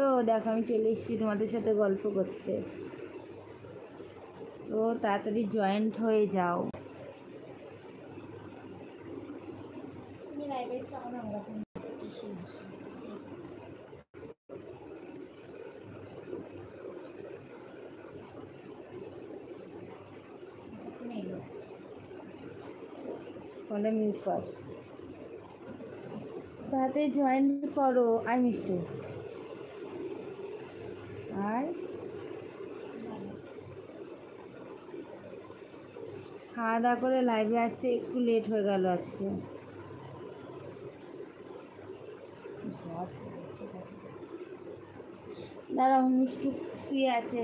তো দেখো আমি চলে এসেছি তোমাদের সাথে গল্প করতে। তো তাড়াতাড়ি জয়েন্ট হয়ে যাও। ফোনটা মিউট কর, তাড়াতাড়ি জয়েন করো। আই মিষ্টু আর খাওয়া দাওয়া করে লাইভে আসতে একটু লেট হয়ে গেল আজকে। দাঁড়াও, মিষ্টু শুয়ে আছে।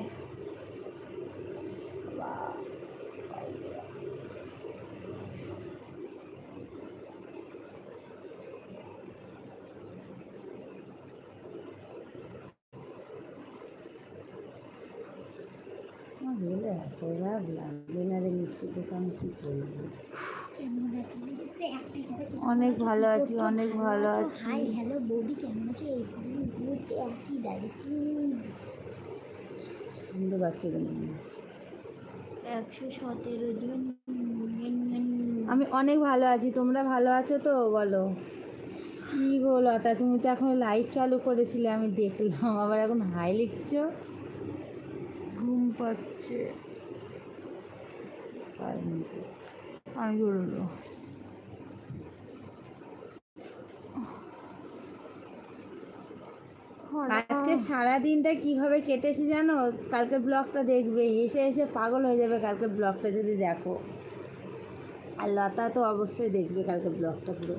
বলে এত রাগ লাগবে না রে মিষ্টি, তোকে আমি কী করবো। অনেক ভালো আছি, অনেক ভালো আছি। হাই হ্যালো বৌদি, কেমন আছে? এই মুহূর্তে একই দাঁড়িয়ে কি সুন্দর বাচ্চা কেন 117 জন। আমি অনেক ভালো আছি, তোমরা ভালো আছো তো? বলো কী গো লতা, তুমি তো এখন লাইভ চালু করেছিলে, আমি দেখলাম, আবার এখন হাই লিখছো। ঘুম পাচ্ছে, আমি বলবো আজকে সারা দিনটা কীভাবে কেটেছে জানো? কালকে ব্লগটা দেখবে, হেসে হেসে পাগল হয়ে যাবে কালকে ব্লগটা যদি দেখো। আর লতা তো অবশ্যই দেখবে কালকে ব্লগটা পুরো।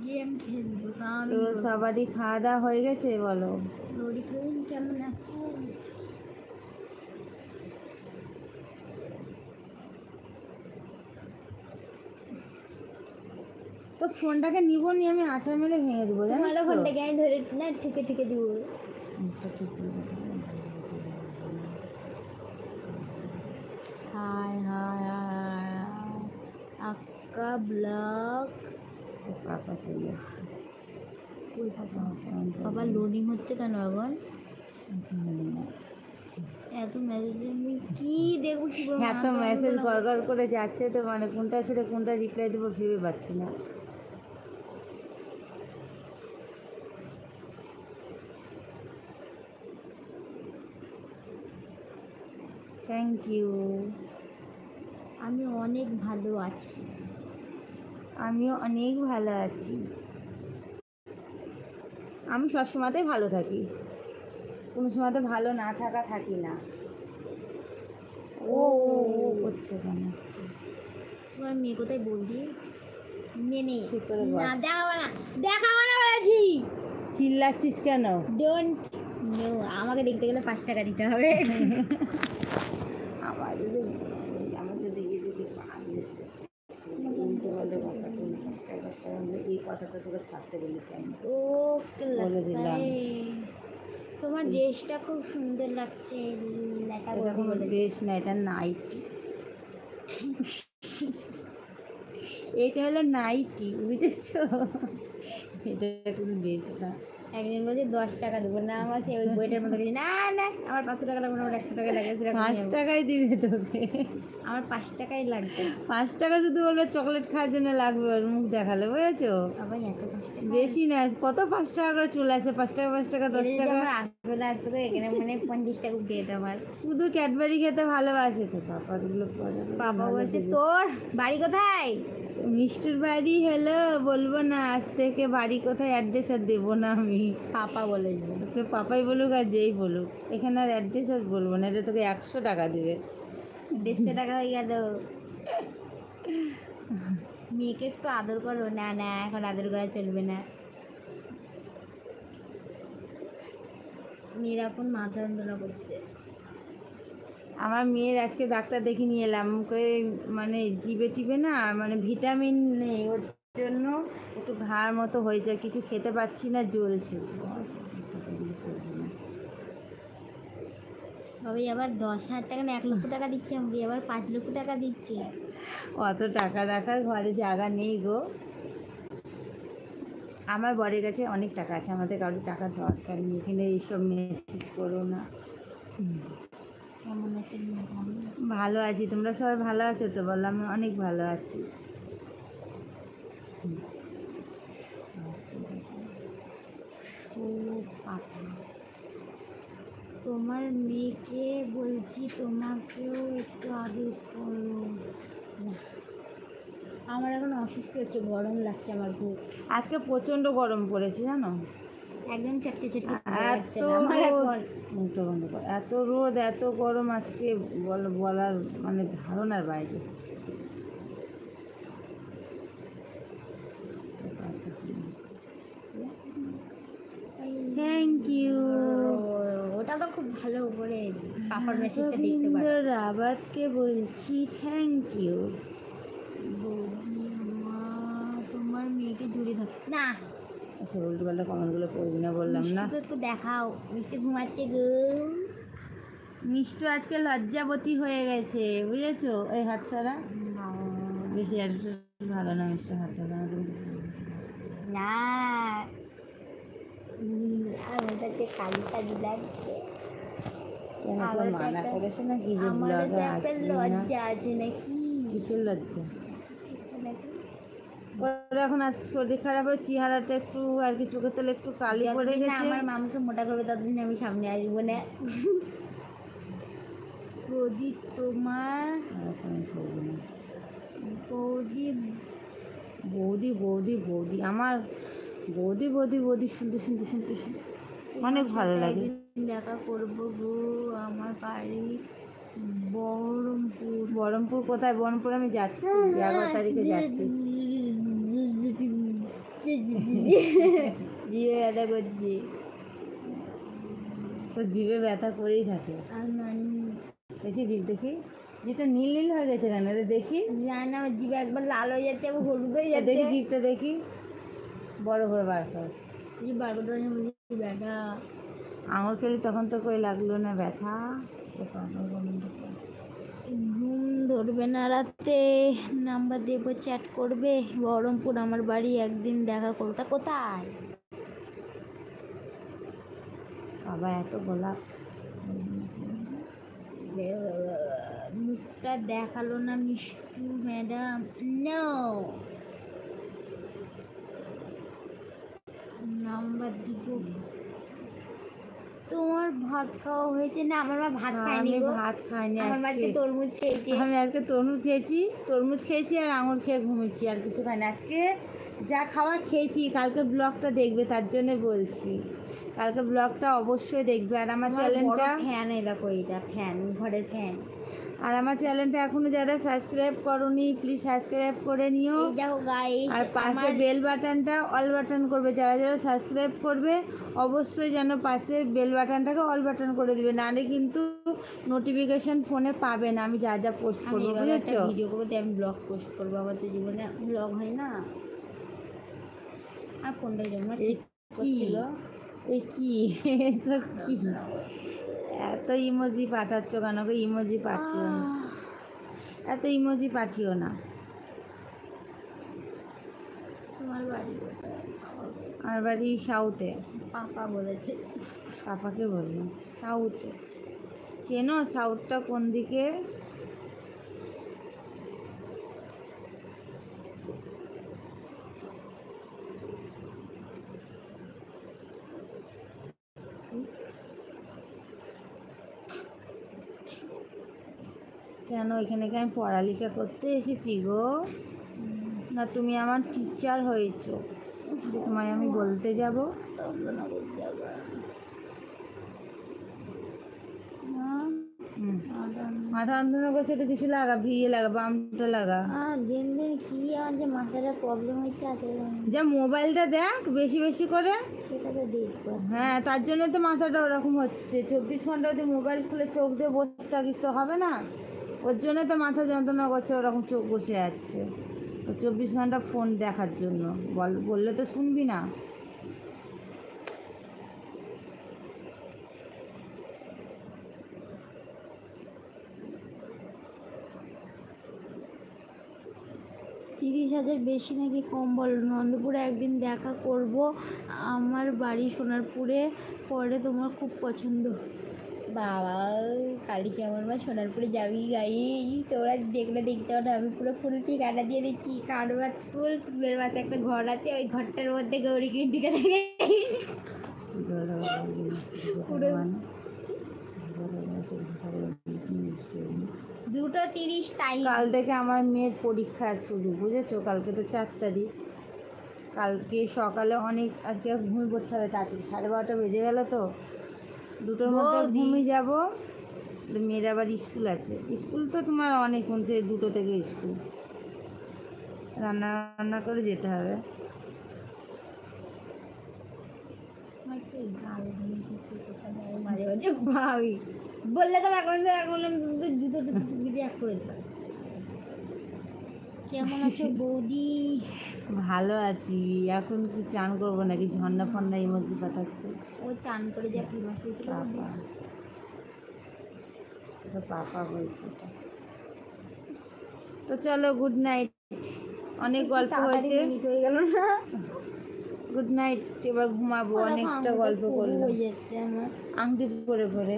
গেম খেলবো তো সবারই খাওয়া দাওয়া হয়ে গেছে? বলো কেমন আছো? তো ফোনটাকে নিবো নি, আমি আচার মেরে ভেঙে দেবো জানো তো। ফোনটাকে আমি ধরে না ঠুকে ঠুকে দিব। হাই হাই হাই আক্কা ব্লগ। পাপা চলে আসছে। ওই পাপা বাবা লোডিং হচ্ছে কেন এখন? জানি না, এত মেসেজ আমি কি দেখবো, কি বলবো? এত মেসেজ গড় করে যাচ্ছে তো, মানে কোনটা সেটা কোনটা রিপ্লাই দেবো ভেবে পাচ্ছি না। Thank you. আমি অনেক ভালো আছি। আমিও অনেক ভালো আছি। আমি সবসময়তেই ভালো থাকি, কোনো সময়তে ভালো না থাকি না। ও করছে কেন? তোমার মেয়ে কোথায় বলদি? মেয়ে নেই, ঠিক করে না বস। দেখাবো না বলেছি। চিল্লাচ্ছিস কেন? ডোন্ট নো, আমাকে দেখতে গেলে 5 টাকা দিতে হবে। আমার যদি পা দিয়েছে উল্টো বলে কথা, তুমি 5 টাকা এই কথাটা তোকে ছাড়তে বলেছি আমি। ও বলে দিলাম। তোমার ড্রেসটা খুব সুন্দর লাগছে। এটা কোনো ড্রেস না, এটা নাইটি। এটা হলো নাইটি, বুঝেছো? এটা কোনো ড্রেস না। একজন বলছে 10 টাকা দেবো না, আমার সে ওই বইটার মতো কিছু না, না আমার 500 টাকা লাগবে না, আমার 100 টাকা লাগে। 5 টাকাই দিবে তোকে? আমার 5 টাকাই লাগবে। 5 টাকা শুধু বলবে চকলেট খাওয়ার জন্য লাগবে, ওর মুখ দেখালে, বুঝেছো? আবার এত 5 টাকা বেশি না, কত 5 টাকা করে চলে আসে, 5 টাকা 5 টাকা 10 টাকা। আমার আসলে আসতে তো এখানে মানে 50 টাকা উঠিয়ে দিত আমার। শুধু ক্যাডবেরি খেতে ভালোবাসে তো পাপাগুলো। পাপা বলছে তোর বাড়ি কোথায়? মিষ্টির বাড়ি হলো বলবো না, আজ থেকে বাড়ি কোথায় অ্যাড্রেস আর দেবো না আমি। পাপা বলেছে তো পাপাই বলুক আর যেই বলুক, এখানে আর অ্যাড্রেস আর বলবো না, এটা তোকে 100 টাকা দেবে। 150 টাকা হয়ে গেল। মেয়েকে একটু আদর করো। না না, এখন আদর করা চলবে না। মেয়েরা এখন মাথা যন্ত্রণা করছে। আমার মেয়ের আজকে ডাক্তার দেখে নিয়ে এলাম, ওকে মানে জিভে টিভে না মানে ভিটামিন নেই, ওর জন্য একটু ঘাড় মতো হয়েছে, কিছু খেতে পাচ্ছি না, জ্বলছে। বাবাই আবার 10,000 টাকা না 1 লক্ষ টাকা দিচ্ছে আমাকে, আবার 5 লক্ষ টাকা দিচ্ছে। অত টাকা রাখার ঘরে জায়গা নেই গো। আমার বরের কাছে অনেক টাকা আছে, আমাদের কারোর টাকার দরকার নেই, এখানে এইসব মেসেজ করো না। কেমন আছেন ম্যাডাম? ভালো আছি, তোমরা সবাই ভালো আছো তো? বললাম আমি অনেক ভালো আছি। ও পাপা, তোমার মেয়েকে বলছি তোমাকেও একটু আদর করো। না, আমার এখন অসুস্থ হচ্ছে, গরম লাগছে আমার খুব। আজকে প্রচণ্ড গরম পড়েছে জানো, একদম চারটে চারটে এত রোদ, মুখটা বন্ধ কর, এত রোদ এত গরম আজকে বলার মানে ধারণার বাইরে। Thank you. ওটা তো খুব ভালো করে পাপার মেসেজটা দেখতে পারো। রবীন্দ্র রাবাতকে বলছি থ্যাংক ইউ। বৌদি তোমার মেয়েকে জুড়ে ধর না, সে উল্টোপাল্টা কমেন্টগুলো পড়বি না বললাম না। মিষ্টিকে একটু দেখাও, মিষ্টি ঘুমাচ্ছে গো। মিষ্টু আজকে লজ্জাবতী হয়ে গেছে বুঝেছো, ওই হাত ছাড়া বেশি attitude ভালো না, মিষ্টি হাত ধরা না আমার কাছে কালিটা লাগছে। কেন মানা করেছে না কি যে আমার তো ব্লগে একটা আসবি না? লজ্জা আছে নাকি? কিসের লজ্জা? ওর এখন আজ শরীর খারাপ হয়ে চেহারাটা একটু আর কি চোখের তলে একটু কালি পড়ে যতদিন না গেছে। আমার মামকে মোটা করবে ততদিন আমি সামনে আসবো না। বৌদি তোমার আর কোনো করবো না। বৌদি বৌদি বৌদি বৌদি আমার বৌদি বৌদি বৌদি শুনতে শুনতে শুনতে শুনতে অনেক ভালো লাগে। একদিন দেখা করবো গো, আমার বাড়ি বহরমপুর। বহরমপুর কোথায়? বহরমপুর আমি যাচ্ছি 11 তারিখে যাচ্ছি। জিভে ব্যথা করছে। তো জিভে ব্যথা করেই থাকে। আর নানি দেখি জিভ দেখি, জিভটা নীল নীল হয়ে গেছে কেন রে? দেখি জানি না, আমার জিভে একবার লাল হয়ে যাচ্ছে, একবার হলুদ হয়ে যাচ্ছে। দেখি জিভটা দেখি, বড় করে বার কর। এই বারোটা ব্যথা। আঙুর খেলি তখন তো কই লাগলো না ব্যথা। ঘুম ধরবে না রাতে, নাম্বার দেবো, চ্যাট করবে। বহরমপুর আমার বাড়ি, একদিন দেখা করো। তা কোথায়? বাবা এত গোলাপ, মুখটা দেখালো না মিষ্টু ম্যাডাম। নো, নাম্বার দিব। তোমার ভাত খাওয়া হয়েছে? না, আমার মা ভাত খায়নি আমি গো। ভাত খাইনি আমার মা আজকে আজকে। তরমুজ খেয়েছে। আমি আজকে তরমুজ খেয়েছি আর আঙুর খেয়ে ঘুমিয়েছি, আর কিছু খাইনি। আজকে যা খাওয়া খেয়েছি, কালকে ব্লগটা দেখবে তার জন্য বলছি, কালকে ব্লগটা অবশ্যই দেখবে। আর আমার চ্যানেলটা, ফ্যান, এই দেখো এটা ফ্যান, ঘরের ফ্যান। আর আমার চ্যানেলটা এখনো যারা সাবস্ক্রাইব করোনি প্লিজ সাবস্ক্রাইব করে নিও। এই দেখো গাইস, আর পাশে বেল বাটনটা অল বাটন করবে, যারা যারা সাবস্ক্রাইব করবে অবশ্যই যেন পাশে বেল বাটনটাকে অল বাটন করে দিবে, নাহলে কিন্তু নোটিফিকেশন ফোনে পাবে না আমি যা যা পোস্ট আমি করবো, এভাবে একটা বুঝেছো? ভিডিও করবো, দিয়ে আমি ব্লগ পোস্ট করবো। আমার তো জীবনে ব্লগ হয় না। আর ফোনটা জমা এই কি করছিল। এই কি এসব কি এত ইমোজি পাঠাচ্ছ কেন গো? ইমোজি পাঠিও না, এত ইমোজি পাঠিও না। তোমার বাড়ি কোথায়? আমার বাড়ি সাউথে। পাপা বলেছে। পাপাকে বললাম সাউথে। চেনো সাউথটা কোন দিকে? কেন এখানে কি আমি পড়ালেখা করতে এসেছি গো? না তুমি আমার টিচার হয়েছো যে তোমায় আমি বলতে যাব? তন্দনা করতে হবে। মাথা যন্ত্রণা করছে তো কিছু লাগা, ভিড়ে লাগা, বামটা লাগা। দিন দিন কি আমার যে মাথাটা প্রবলেম হচ্ছে আসলে, যা মোবাইলটা দেখ বেশি বেশি করে। সেটা তো দেখবো। হ্যাঁ তার জন্য তো মাথাটা ওরকম হচ্ছে। 24 ঘন্টা যদি মোবাইল খুলে চোখ দিয়ে বসে থাকিস তো হবে না, ওর জন্য তো মাথা যন্ত্রণা করছে, ওরকম চোখ বসে যাচ্ছে। ও 24 ঘন্টা ফোন দেখার জন্য বললে তো শুনবি না। 30,000 বেশি নাকি কম বলো? নন্দপুরে একদিন দেখা করব, আমার বাড়ি সোনারপুরে, পরে তোমার খুব পছন্দ। বাবা, কালকে আমার মা সোনারপুরে যাবি গাই, তোরা দেখলে দেখতে পারো, আমি পুরো ফুল ঠিক আটা দিয়ে দিচ্ছি। কারবার স্কুলের পাশে একটা ঘর আছে, ওই ঘরটার মধ্যে গৌরী কিন্টিকে দেখে পুরো 2:30 টাইম। কাল থেকে আমার মেয়ের পরীক্ষা শুরু, বুঝেছো? কালকে তো 4 তারিখ। কালকে সকালে অনেক, আজকে ঘুমিয়ে পড়তে হবে তাড়াতাড়ি, 12:30 বেজে গেল তো, 2টোর মধ্যে বৌদি। ঘুমিয়ে যাব। মেয়ের আবার স্কুল আছে, স্কুল তো তোমার অনেকক্ষণ, সে 2টো থেকে স্কুল, রান্না রান্না করে যেতে হবে। মাঝে মাঝে ভাবি, বললে তো এখন জুতো এক করে দিলাম। কেমন আছো বৌদি? ভালো আছি। এখন কি চান করবো নাকি? ঝর্ণা ফন্না ইমোজি পাঠাচ্ছ? ও চান করে যা ফেমাস হয়েছিল। পাপা, তো পাপা বলছে ওটা। তো চলো, গুড নাইট। অনেক গল্প হয়েছে, হয়ে গেল না? Good night. এবার ঘুমাবো, অনেকটা গল্প করলাম হয়ে যাচ্ছে আমার। আংটি পরে পরে।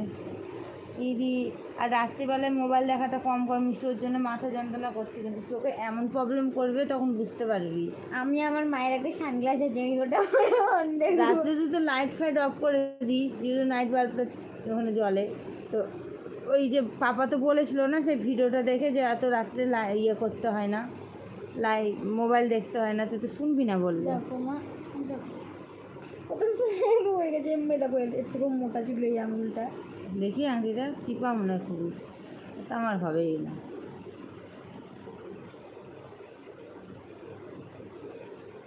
ইদি, আর রাত্রিবেলায় মোবাইল দেখাটা কম কর, মিষ্টির জন্য মাথা যন্ত্রণা করছে, কিন্তু চোখে এমন প্রবলেম করবে তখন বুঝতে পারবি। আমি আমার মায়ের একটা সানগ্লাস আছে, আমি ওটা রাত্রে তুই তো লাইট ফাইট অফ করে দিই, যেহেতু নাইট বাল্বটা ওখানে জ্বলে। তো ওই যে পাপা তো বলেছিল না সেই ভিডিওটা দেখে, যে এত রাত্রে ইয়ে করতে হয় না, মোবাইল দেখতে হয় না, তুই তো শুনবি না বললে। দেখো মা, কত সুন্দর হয়ে গেছে। দেখো এর থেকে মোটা ছিল এই আঙুলটা। দেখি আংটিটা চিপা মনে হয় খুবই, তা আমার হবেই না।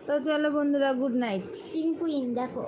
তো চলো বন্ধুরা, গুড নাইট। পিঙ্কুইন দেখো।